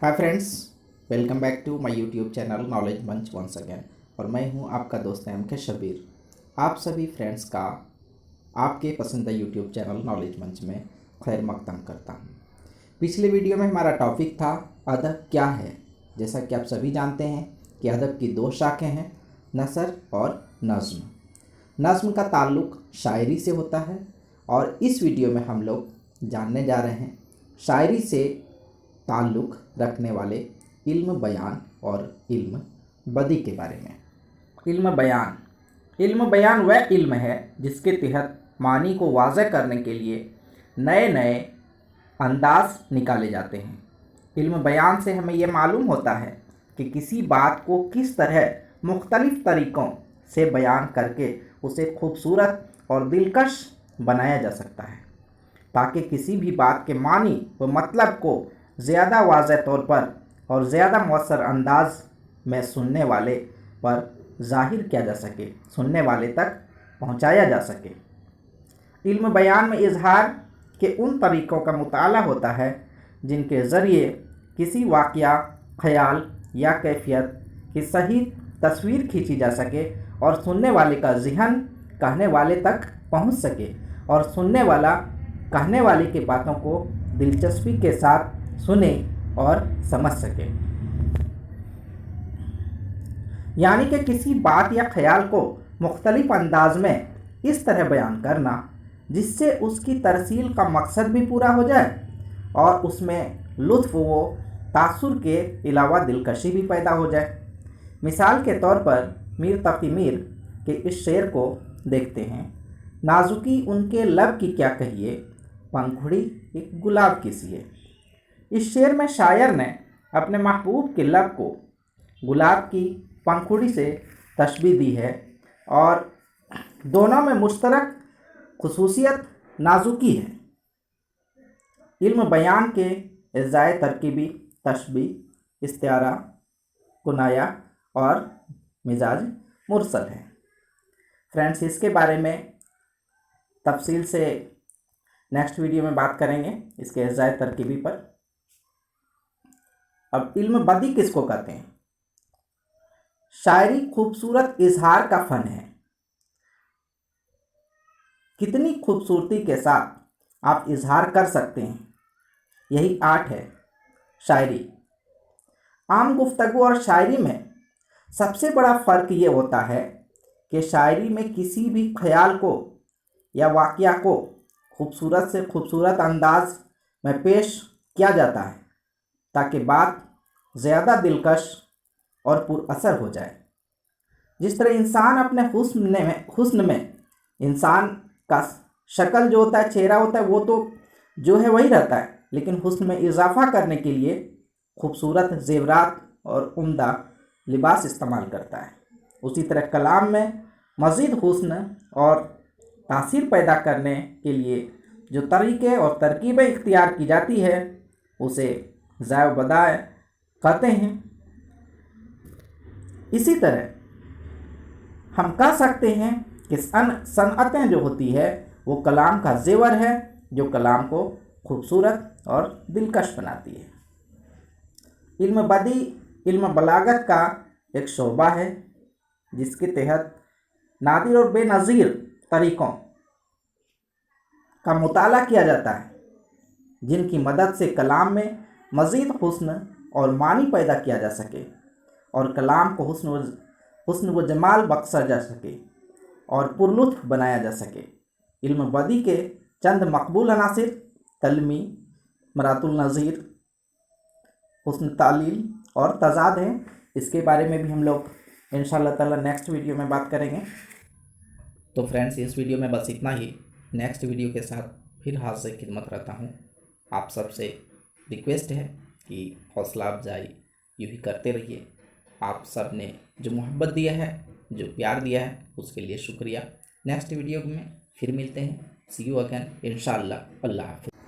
Hi friends, welcome back to my YouTube channel knowledge Manch once again. और मैं हूं आपका दोस्त एम.के. शबीर। आप सभी फ्रेंड्स का आपके पसंदीदा यूट्यूब चैनल नॉलेज मंच में खैर मकदम करता हूं। पिछले वीडियो में हमारा टॉपिक था अदब क्या है। जैसा कि आप सभी जानते हैं कि अदब की दो शाखें हैं, नसर और नज़्म। नज़्म का ताल्लुक़ शायरी से होता है और इस वीडियो में हम लोग जानने जा रहे हैं शायरी से ताल्लुक़ रखने वाले इल्म बयान और इल्म बदी के बारे में। इल्म बयान वह इल्म है जिसके तहत मानी को वाज़ह करने के लिए नए नए अंदाज निकाले जाते हैं। इल्म बयान से हमें यह मालूम होता है कि किसी बात को किस तरह मुख्तलिफ़ तरीक़ों से बयान करके उसे खूबसूरत और दिलकश बनाया जा सकता है, ताकि किसी भी बात के मानी व मतलब को ज़्यादा वाज़ह तौर पर और ज़्यादा मौसर अंदाज में सुनने वाले पर ज़ाहिर किया जा सके, सुनने वाले तक पहुंचाया जा सके। इल्म बयान में इजहार के उन तरीक़ों का मुताला होता है जिनके ज़रिए किसी वाक़या, ख़याल या कैफियत की सही तस्वीर खींची जा सके और सुनने वाले का ज़हन कहने वाले तक पहुंच सके और सुनने वाला कहने वाले की बातों को दिलचस्पी के साथ सुने और समझ सके। यानी कि किसी बात या ख़याल को मुख्तलिफ़ अंदाज में इस तरह बयान करना जिससे उसकी तरसील का मकसद भी पूरा हो जाए और उसमें लुत्फ़ व तासुर के अलावा दिलकशी भी पैदा हो जाए। मिसाल के तौर पर मीर तक़ी मीर के इस शेर को देखते हैं। नाजुकी उनके लब की क्या कहिए, पंखुड़ी एक गुलाब की सी। इस शेर में शायर ने अपने महबूब के लब को गुलाब की पंखुड़ी से तशबीह दी है और दोनों में मुश्तरक खुसूसियत नाजुकी है। इल्म बयान के अज़ाए तरकीबी तशबीह, इस्तिआरा, कुनाया और मिजाज मुरसल है। फ्रेंड्स, इसके बारे में तफसील से नेक्स्ट वीडियो में बात करेंगे, इसके अज़ाए तरकीबी पर। अब इल्म बदी किसको कहते हैं? शायरी खूबसूरत इजहार का फ़न है। कितनी खूबसूरती के साथ आप इजहार कर सकते हैं, यही आर्ट है शायरी। आम गुफ्तगू और शायरी में सबसे बड़ा फ़र्क ये होता है कि शायरी में किसी भी ख़याल को या वाक़या को खूबसूरत से खूबसूरत अंदाज में पेश किया जाता है ताकि बात ज़्यादा दिलकश और पुरअसर हो जाए। जिस तरह इंसान अपने हुस्न में इंसान का शक्ल जो होता है, चेहरा होता है, वो तो जो है वही रहता है, लेकिन हुस्न में इजाफ़ा करने के लिए खूबसूरत ज़ेवरात और उम्दा लिबास इस्तेमाल करता है। उसी तरह कलाम में मज़ीद हुस्न और तासीर पैदा करने के लिए जो तरीक़े और तरकीबें इख्तियार की जाती है उसे ज़ाय व बदाय कहते हैं। इसी तरह हम कह सकते हैं कि सनअतें जो होती है वो कलाम का ज़ेवर है जो कलाम को खूबसूरत और दिलकश बनाती है। इल्म बदी इल्म बलागत का एक शोबा है जिसके तहत नादिर और बेनज़ीर तरीक़ों का मुताला किया जाता है, जिनकी मदद से कलाम में मज़ीद हुस्न और मानी पैदा किया जा सके और कलाम को हुस्न व जमाल बख्शा जा सके और पुरलुत्फ़ बनाया जा सके। इल्म बदी के चंद मकबूल अनासिर तलमी, मरातुल नज़ीर, हुस्न तालील और तज़ाद हैं। इसके बारे में भी हम लोग इंशाअल्लाह ताला नेक्स्ट वीडियो में बात करेंगे। तो फ्रेंड्स, इस वीडियो में बस इतना ही। नेक्स्ट वीडियो के साथ फिर हाज़िर खिदमत रहता हूँ। आप सबसे रिक्वेस्ट है कि हौसला अफजाई यूँ ही करते रहिए। आप सब ने जो मोहब्बत दिया है, जो प्यार दिया है, उसके लिए शुक्रिया। नेक्स्ट वीडियो में फिर मिलते हैं। सी यू अगेन इंशाअल्लाह। अल्लाह हाफ़िज़।